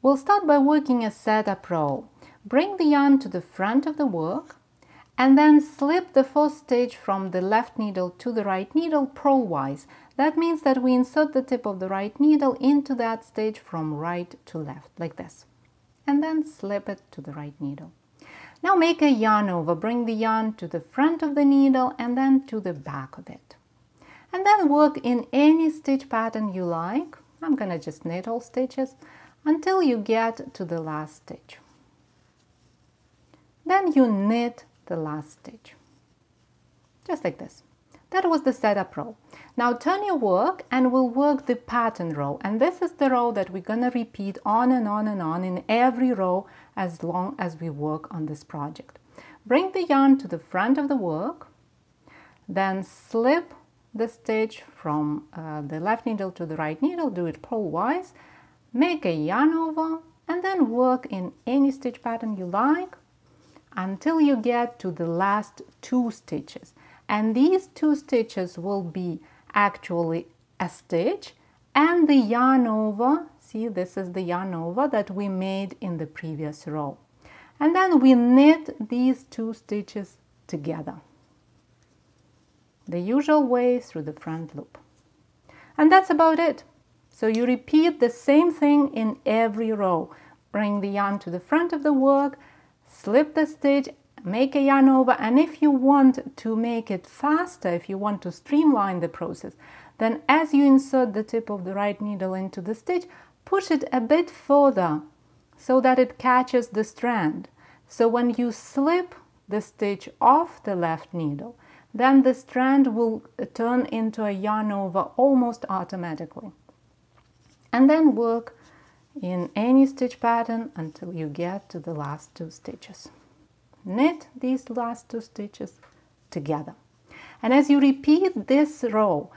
We'll start by working a setup row. Bring the yarn to the front of the work and then slip the first stitch from the left needle to the right needle purlwise. That means that we insert the tip of the right needle into that stitch from right to left, like this. And then slip it to the right needle. Now make a yarn over. Bring the yarn to the front of the needle and then to the back of it. And then work in any stitch pattern you like. I'm gonna just knit all stitches until you get to the last stitch. Then you knit the last stitch, just like this. That was the setup row. Now turn your work and we'll work the pattern row, and this is the row that we're gonna repeat on and on and on in every row as long as we work on this project. Bring the yarn to the front of the work, then slip the stitch from the left needle to the right needle, do it purlwise, make a yarn over, and then work in any stitch pattern you like until you get to the last 2 stitches. And these 2 stitches will be actually a stitch and the yarn over. See, this is the yarn over that we made in the previous row. And then we knit these 2 stitches together, the usual way through the front loop. And that's about it. So you repeat the same thing in every row. Bring the yarn to the front of the work, slip the stitch, make a yarn over, and if you want to make it faster, if you want to streamline the process, then as you insert the tip of the right needle into the stitch, push it a bit further so that it catches the strand. So when you slip the stitch off the left needle, then the strand will turn into a yarn over almost automatically. And then work in any stitch pattern until you get to the last 2 stitches. Knit these last 2 stitches together. And as you repeat this row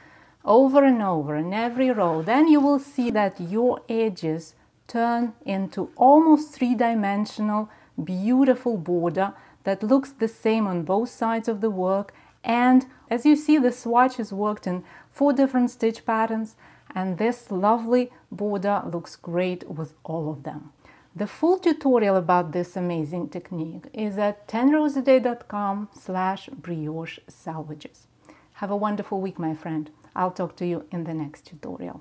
over and over in every row, then you will see that your edges turn into almost 3-dimensional beautiful border that looks the same on both sides of the work. And as you see, the swatch is worked in 4 different stitch patterns, and this lovely border looks great with all of them. The full tutorial about this amazing technique is at 10rowsaday.com/brioche salvages. Have a wonderful week, my friend. I'll talk to you in the next tutorial.